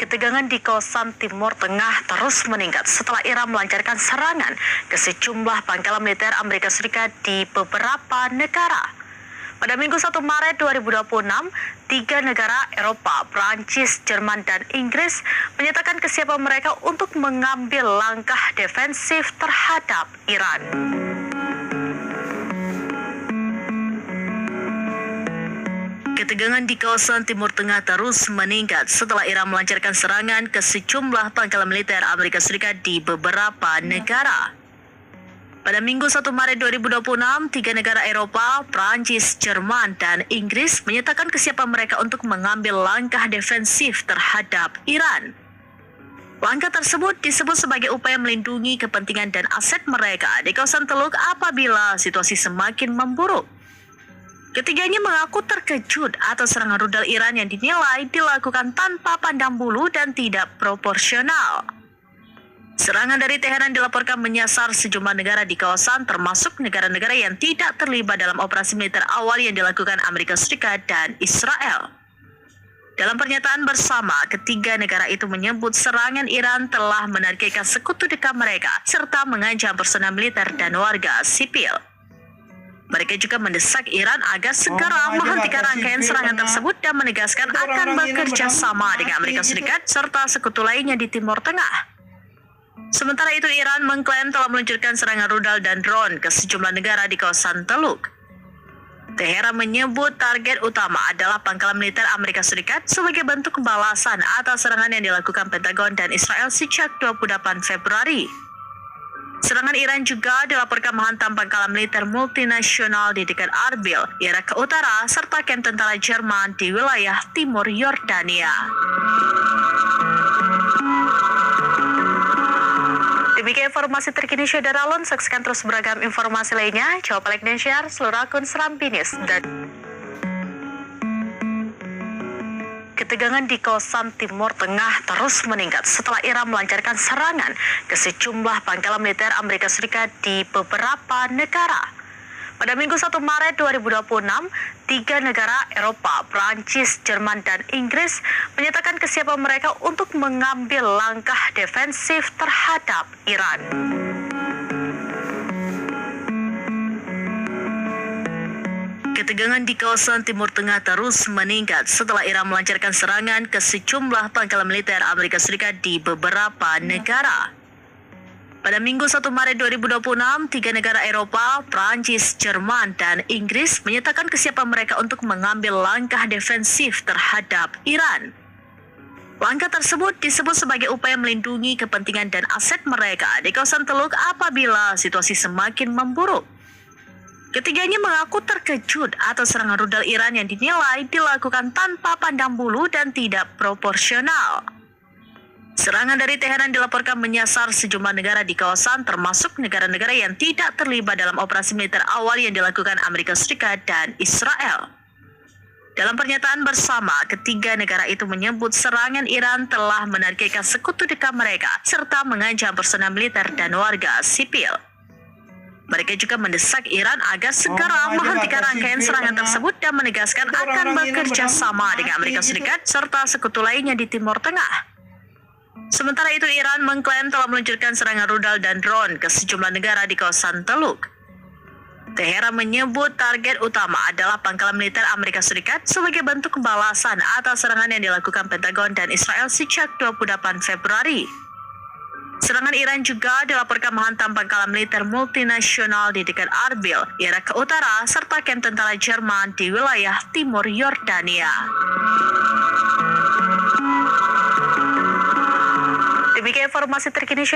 Ketegangan di kawasan Timur Tengah terus meningkat setelah Iran melancarkan serangan ke sejumlah pangkalan militer Amerika Serikat di beberapa negara. Pada Minggu 1 Maret 2026, 3 negara Eropa, Prancis, Jerman, dan Inggris menyatakan kesiapan mereka untuk mengambil langkah defensif terhadap Iran. Ketegangan di kawasan Timur Tengah terus meningkat setelah Iran melancarkan serangan ke sejumlah pangkalan militer Amerika Serikat di beberapa negara. Pada Minggu 1 Maret 2026, 3 negara Eropa, Prancis, Jerman, dan Inggris menyatakan kesiapan mereka untuk mengambil langkah defensif terhadap Iran. Langkah tersebut disebut sebagai upaya melindungi kepentingan dan aset mereka di kawasan Teluk apabila situasi semakin memburuk. Ketiganya mengaku terkejut atas serangan rudal Iran yang dinilai dilakukan tanpa pandang bulu dan tidak proporsional. Serangan dari Teheran dilaporkan menyasar sejumlah negara di kawasan, termasuk negara-negara yang tidak terlibat dalam operasi militer awal yang dilakukan Amerika Serikat dan Israel. Dalam pernyataan bersama, ketiga negara itu menyebut serangan Iran telah menargetkan sekutu dekat mereka, serta mengancam personel militer dan warga sipil. Mereka juga mendesak Iran agar segera menghentikan rangkaian serangan tersebut dan menegaskan akan bekerja sama dengan Amerika Serikat serta sekutu lainnya di Timur Tengah. Sementara itu, Iran mengklaim telah meluncurkan serangan rudal dan drone ke sejumlah negara di kawasan Teluk. Teheran menyebut target utama adalah pangkalan militer Amerika Serikat sebagai bentuk balasan atas serangan yang dilakukan Pentagon dan Israel sejak 28 Februari. Serangan Iran juga dilaporkan menghantam pangkalan militer multinasional di dekat Arbil, Irak Utara, serta kamp tentara Jerman di wilayah timur Yordania. Demikian informasi terkini Syedara Alun. Saksikan terus beragam informasi lainnya. Coba like dan share seluruh akun Serambi News. Ketegangan di kawasan Timur Tengah terus meningkat setelah Iran melancarkan serangan ke sejumlah pangkalan militer Amerika Serikat di beberapa negara. Pada Minggu 1 Maret 2026, 3 negara Eropa, Prancis, Jerman, dan Inggris menyatakan kesiapan mereka untuk mengambil langkah defensif terhadap Iran. Ketegangan di kawasan Timur Tengah terus meningkat setelah Iran melancarkan serangan ke sejumlah pangkalan militer Amerika Serikat di beberapa negara. Pada Minggu 1 Maret 2026, 3 negara Eropa, Prancis, Jerman, dan Inggris menyatakan kesiapan mereka untuk mengambil langkah defensif terhadap Iran. Langkah tersebut disebut sebagai upaya melindungi kepentingan dan aset mereka di kawasan Teluk apabila situasi semakin memburuk. Ketiganya mengaku terkejut atas serangan rudal Iran yang dinilai dilakukan tanpa pandang bulu dan tidak proporsional. Serangan dari Teheran dilaporkan menyasar sejumlah negara di kawasan, termasuk negara-negara yang tidak terlibat dalam operasi militer awal yang dilakukan Amerika Serikat dan Israel. Dalam pernyataan bersama, ketiga negara itu menyebut serangan Iran telah menargetkan sekutu dekat mereka, serta mengancam personel militer dan warga sipil. Mereka juga mendesak Iran agar segera menghentikan rangkaian serangan tersebut dan menegaskan akan bekerja sama dengan Amerika Serikat serta sekutu lainnya di Timur Tengah. Sementara itu, Iran mengklaim telah meluncurkan serangan rudal dan drone ke sejumlah negara di kawasan Teluk. Teheran menyebut target utama adalah pangkalan militer Amerika Serikat sebagai bentuk balasan atas serangan yang dilakukan Pentagon dan Israel sejak 28 Februari. Serangan Iran juga dilaporkan menghantam pangkalan militer multinasional di dekat Arbil, Irak Utara, serta kamp tentara Jerman di wilayah timur Yordania. Demikian informasi terkini.